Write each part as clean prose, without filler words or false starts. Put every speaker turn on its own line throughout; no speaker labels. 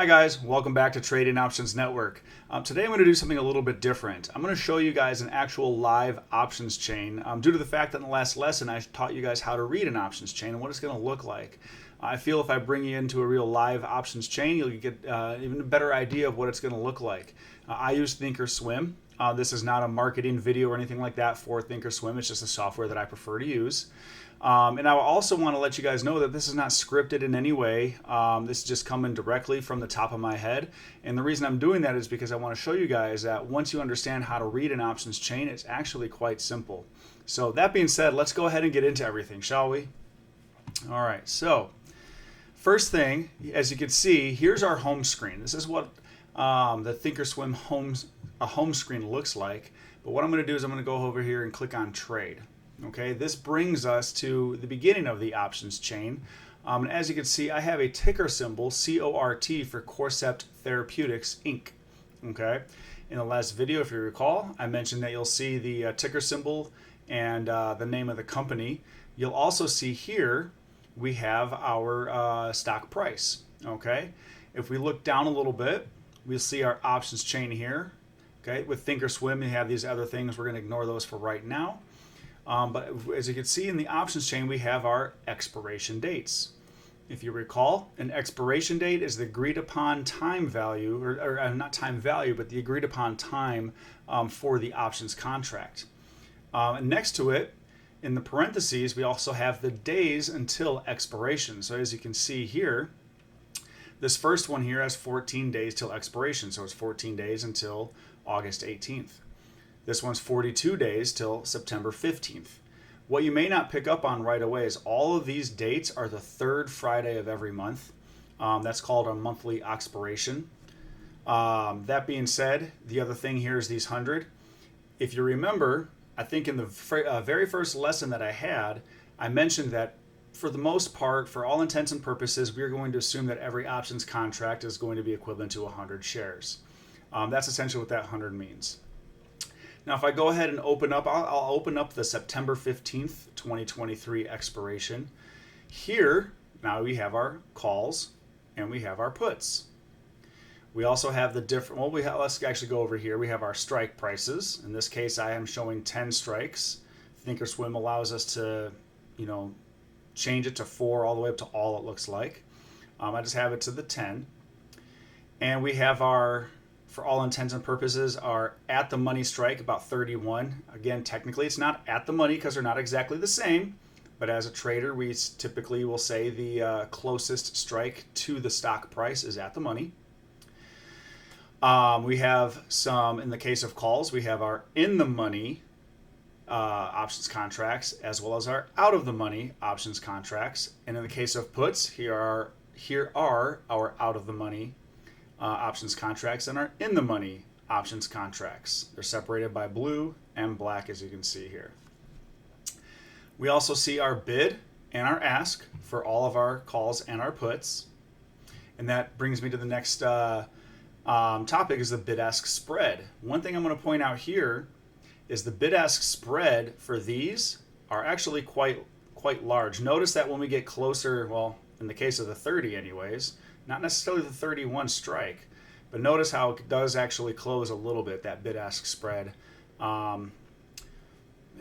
Hi guys, welcome back to Trading Options Network. Today I'm going to do something a little bit different. I'm going to show you guys an actual live options chain due to the fact that in the last lesson I taught you guys how to read an options chain and what it's going to look like. I feel if I bring you into a real live options chain, you'll get even a better idea of what it's going to look like. I use Thinkorswim. This is not a marketing video or anything like that for Thinkorswim. It's just a software that I prefer to use. And I also want to let you guys know that this is not scripted in any way. This is just coming directly from the top of my head. And the reason I'm doing that is because I want to show you guys that once you understand how to read an options chain, it's actually quite simple. So that being said, let's go ahead and get into everything, shall we? All right, so first thing, as you can see, here's our home screen. This is what the Thinkorswim home screen looks like. But what I'm going to do is I'm going to go over here and click on Trade. Okay, this brings us to the beginning of the options chain. And as you can see, I have a ticker symbol, CORT, for Corcept Therapeutics, Inc. Okay, in the last video, if you recall, I mentioned that you'll see the ticker symbol and the name of the company. You'll also see here we have our stock price. Okay, if we look down a little bit, we'll see our options chain here. Okay, with Thinkorswim, you have these other things. We're going to ignore those for right now. But as you can see in the options chain, we have our expiration dates. If you recall, an expiration date is the agreed upon time value, or not time value, but the agreed upon time for the options contract. And next to it, in the parentheses, we also have the days until expiration. So as you can see here, this first one here has 14 days till expiration. So it's 14 days until August 18th. This one's 42 days till September 15th. What you may not pick up on right away is all of these dates are the third Friday of every month. That's called a monthly expiration. That being said, the other thing here is these 100. If you remember, I think in the very first lesson that I had, I mentioned that for the most part, for all intents and purposes, we're going to assume that every options contract is going to be equivalent to 100 shares. That's essentially what that 100 means. Now, if I go ahead and open up, I'll open up the September 15th, 2023 expiration. Here, now we have our calls and we have our puts. We also have the different, let's actually go over here. We have our strike prices. In this case, I am showing 10 strikes. Thinkorswim allows us to, change it to 4 all the way up to all it looks like. I just have it to the 10. And we have our, for all intents and purposes, are at the money strike, about 31. Again, technically it's not at the money because they're not exactly the same, but as a trader, we typically will say the closest strike to the stock price is at the money. We have some, in the case of calls, we have our in the money options contracts as well as our out of the money options contracts. And in the case of puts, here are our out of the money options contracts and our in the money options contracts. They're separated by blue and black, as you can see here. We also see our bid and our ask for all of our calls and our puts. And that brings me to the next topic, is the bid-ask spread. One thing I'm going to point out here is the bid-ask spread for these are actually quite large. Notice that when we get closer, well, in the case of the 30 anyways, not necessarily the 31 strike, but notice how it does actually close a little bit, that bid-ask spread. Not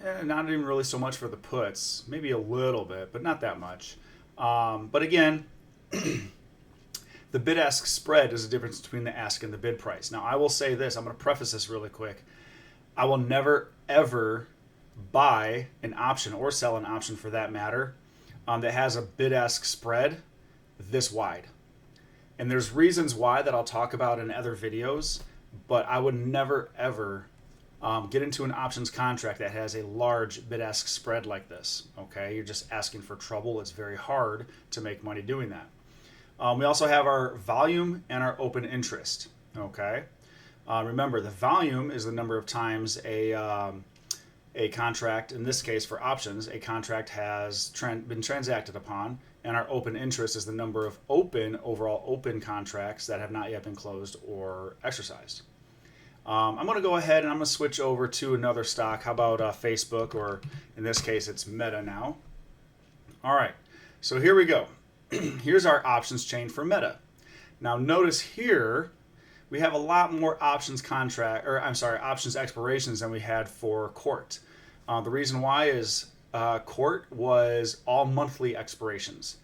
even really so much for the puts, maybe a little bit, but not that much. But again, the bid-ask spread is the difference between the ask and the bid price. Now, I will say this, I'm going to preface this really quick. I will never, ever buy an option or sell an option for that matter that has a bid-ask spread this wide. And there's reasons why that I'll talk about in other videos, but I would never, ever get into an options contract that has a large bid-ask spread like this. Okay, you're just asking for trouble. It's very hard to make money doing that. We also have our volume and our open interest. Okay, remember the volume is the number of times a contract, in this case for options, a contract has been transacted upon, and our open interest is the number of overall open contracts that have not yet been closed or exercised. I'm going to go ahead and I'm going to switch over to another stock. How about Facebook, or in this case it's Meta now. All right, so here we go. Here's our options chain for Meta. Now notice here, we have a lot more options options expirations than we had for Court. The reason why is Court was all monthly expirations.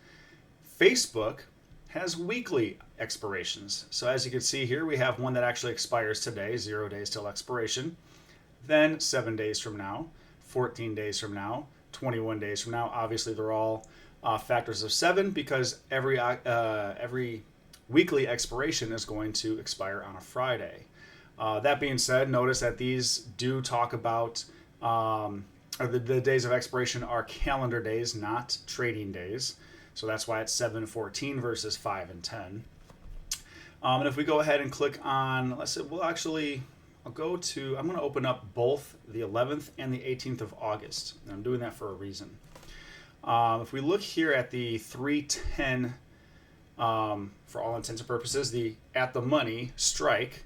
Facebook has weekly expirations. So as you can see here, we have one that actually expires today, 0 days till expiration. Then 7 days from now, 14 days from now, 21 days from now. Obviously, they're all factors of 7 because every weekly expiration is going to expire on a Friday. That being said, notice that these do talk about the days of expiration are calendar days, not trading days. So that's why it's 7/14 versus 5 and 10. And if we go ahead and click on, I'm going to open up both the 11th and the 18th of August. And I'm doing that for a reason. If we look here at the 310, for all intents and purposes, the at the money strike,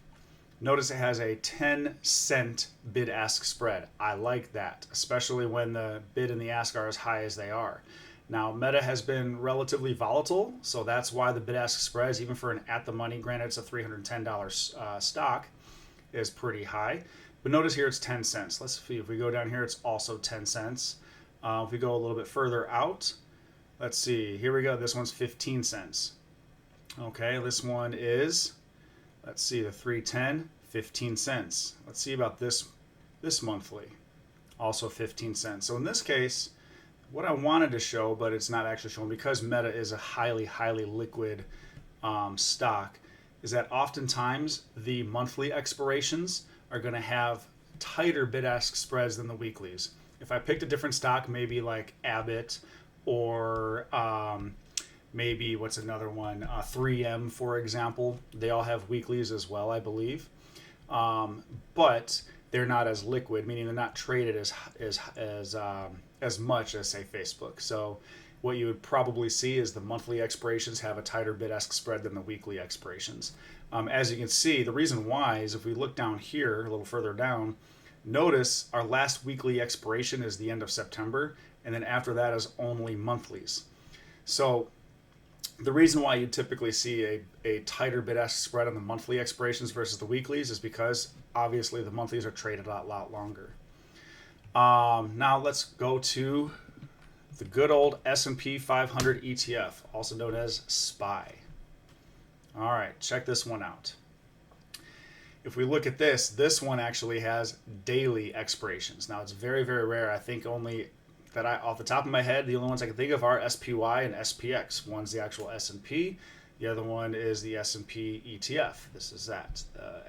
notice it has a 10-cent bid-ask spread. I like that, especially when the bid and the ask are as high as they are. Now, Meta has been relatively volatile, so that's why the bid-ask spreads, even for an at-the-money, granted it's a $310 stock, is pretty high. But notice here it's 10 cents. Let's see, if we go down here, it's also 10 cents. If we go a little bit further out, let's see, here we go. This one's 15 cents. Okay, this one is, let's see, the 310, 15 cents. Let's see about this monthly, also 15 cents. So in this case, what I wanted to show, but it's not actually shown because Meta is a highly, highly liquid stock, is that oftentimes the monthly expirations are going to have tighter bid-ask spreads than the weeklies. If I picked a different stock, maybe like Abbott or maybe what's another one, 3M, for example, they all have weeklies as well, I believe. But they're not as liquid, meaning they're not traded as much as, say, Facebook. So what you would probably see is the monthly expirations have a tighter bid-ask spread than the weekly expirations. As you can see, the reason why is if we look down here, a little further down, notice our last weekly expiration is the end of September, and then after that is only monthlies. So the reason why you typically see a tighter bid-ask spread on the monthly expirations versus the weeklies is because obviously the monthlies are traded a lot longer. Now let's go to the good old S&P 500 ETF, also known as SPY. All right, check this one out. If we look at this one actually has daily expirations. Now it's very, very rare. I think only that off the top of my head, the only ones I can think of are SPY and SPX. One's the actual S&P. The other one is the S&P ETF. This is that.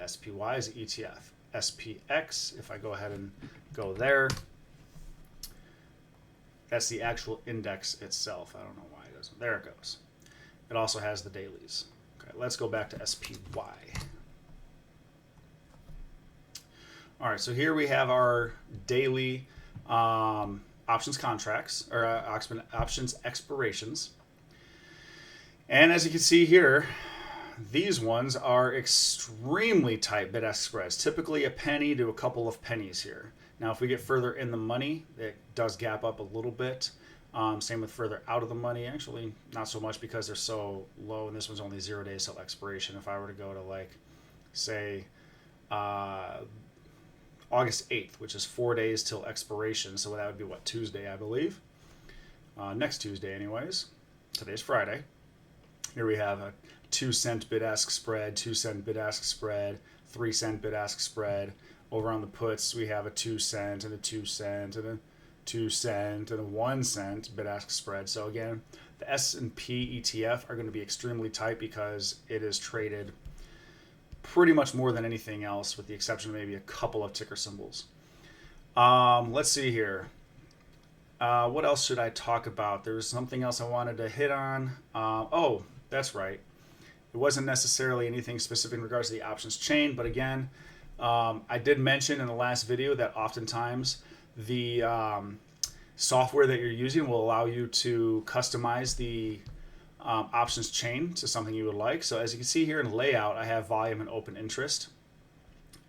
SPY is the ETF. SPX, if I go ahead and go there, that's the actual index itself. I don't know why it doesn't. There it goes. It also has the dailies. Okay, let's go back to SPY. All right, so here we have our daily options contracts, or options expirations. And as you can see here, these ones are extremely tight bid-ask spreads, typically a penny to a couple of pennies here. Now, if we get further in the money, it does gap up a little bit. Same with further out of the money. Actually, not so much because they're so low, and this one's only 0 days till expiration. If I were to go to, like, say, August 8th, which is 4 days till expiration, so that would be, what, Tuesday, I believe? Next Tuesday, anyways. Today's Friday. Here we have a 2-cent bid-ask spread, 2-cent bid-ask spread, 3-cent bid-ask spread. Over on the puts, we have a 2-cent and a 2-cent and a 2-cent and a 1-cent bid-ask spread. So again, the S&P ETF are going to be extremely tight because it is traded pretty much more than anything else, with the exception of maybe a couple of ticker symbols. Let's see here. What else should I talk about? There was something else I wanted to hit on. Oh, that's right. It wasn't necessarily anything specific in regards to the options chain, but again, I did mention in the last video that oftentimes the software that you're using will allow you to customize the options chain to something you would like. So as you can see here in layout, I have volume and open interest.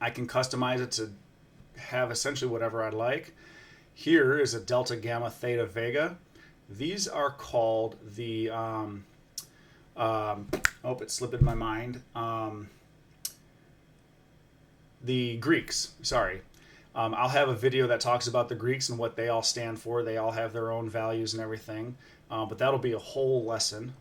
I can customize it to have essentially whatever I'd like. Here is a delta, gamma, theta, vega. These are called the It slipped in my mind. The Greeks, sorry. I'll have a video that talks about the Greeks and what they all stand for. They all have their own values and everything, but that'll be a whole lesson.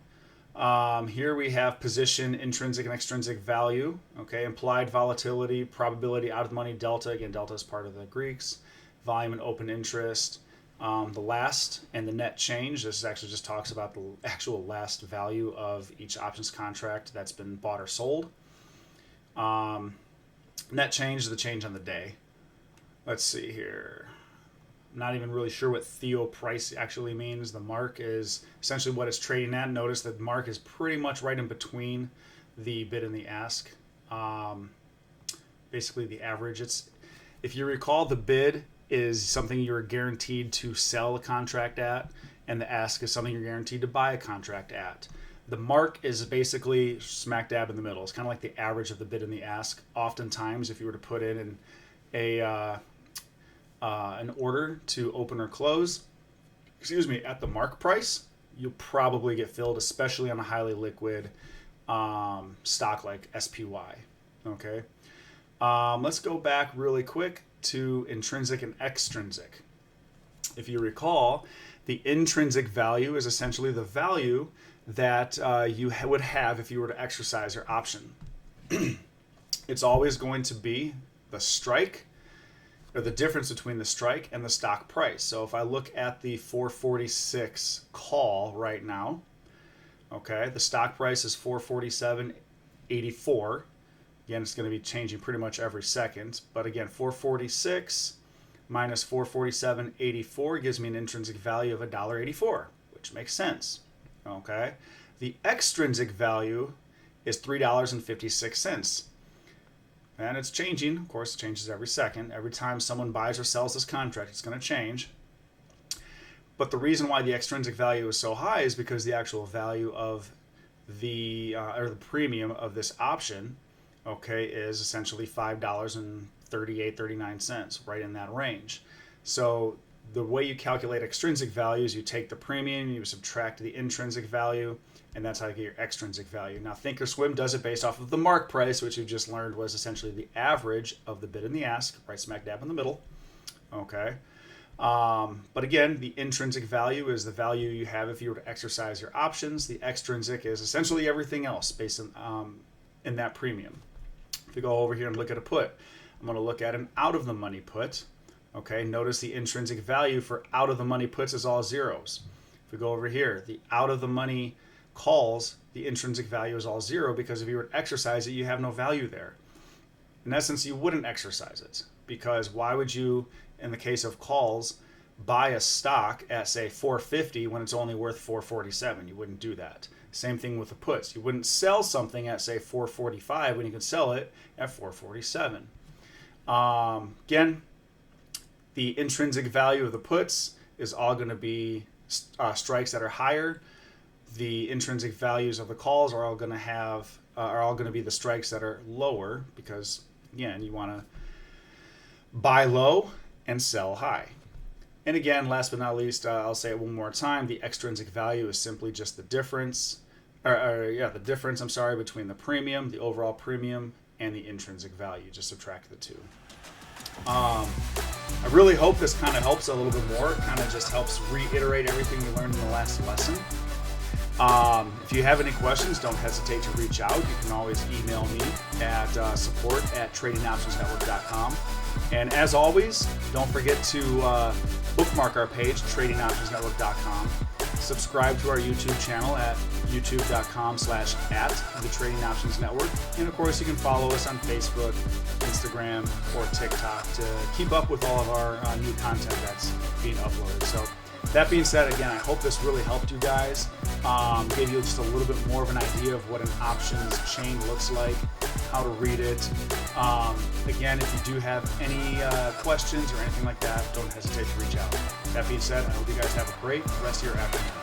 Here we have position, intrinsic and extrinsic value, okay, implied volatility, probability, out of the money, delta. Again, delta is part of the Greeks. Volume and open interest. The last and the net change. This actually just talks about the actual last value of each options contract that's been bought or sold. Net change is the change on the day. Let's see here. I'm not even really sure what Theo price actually means. The mark is essentially what it's trading at. Notice that mark is pretty much right in between the bid and the ask. Basically the average. If you recall, the bid is something you're guaranteed to sell a contract at, and the ask is something you're guaranteed to buy a contract at. The mark is basically smack dab in the middle. It's kind of like the average of the bid and the ask. Oftentimes, if you were to put in an order to open or close, at the mark price, you'll probably get filled, especially on a highly liquid stock like SPY. Okay, let's go back really quick to intrinsic and extrinsic. If you recall, the intrinsic value is essentially the value that you would have if you were to exercise your option. It's always going to be the strike, or the difference between the strike and the stock price. So if I look at the 446 call right now, okay, the stock price is 447.84. Again, it's going to be changing pretty much every second. But again, 446 minus 447.84 gives me an intrinsic value of $1.84, which makes sense. Okay, the extrinsic value is $3.56. And it's changing. Of course, it changes every second. Every time someone buys or sells this contract, it's going to change. But the reason why the extrinsic value is so high is because the actual value of the premium of this option, okay, is essentially $5.38-39, right in that range. So the way you calculate extrinsic value is you take the premium, you subtract the intrinsic value, and that's how you get your extrinsic value. Now, Thinkorswim does it based off of the mark price, which you just learned was essentially the average of the bid and the ask, right smack dab in the middle. Okay. But again, the intrinsic value is the value you have if you were to exercise your options. The extrinsic is essentially everything else based on in that premium. If we go over here and look at a put, I'm going to look at an out of the money put. Okay, notice the intrinsic value for out of the money puts is all zeros. If we go over here, the out of the money calls, the intrinsic value is all zero because if you were to exercise it, you have no value there. In essence, you wouldn't exercise it because why would you, in the case of calls, buy a stock at say 450 when it's only worth 447? You wouldn't do that. Same thing with the puts. You wouldn't sell something at say 445 when you could sell it at 447. Again, the intrinsic value of the puts is all going to be strikes that are higher. The intrinsic values of the calls are all going to be the strikes that are lower because again, you want to buy low and sell high. And again, last but not least, I'll say it one more time: the extrinsic value is simply just the difference, the difference between the premium, the overall premium, and the intrinsic value. Just subtract the two. I really hope this kind of helps a little bit more. It kind of just helps reiterate everything we learned in the last lesson. If you have any questions, don't hesitate to reach out. You can always email me at support@tradingoptionsnetwork.com. And as always, don't forget to bookmark our page, tradingoptionsnetwork.com. Subscribe to our YouTube channel at youtube.com/@thetradingoptionsnetwork. And of course, you can follow us on Facebook, Instagram, or TikTok to keep up with all of our new content that's being uploaded. So that being said, again, I hope this really helped you guys. Gave you just a little bit more of an idea of what an options chain looks like, how to read it. Again, if you do have any questions or anything like that, don't hesitate to reach out. That being said, I hope you guys have a great rest of your afternoon.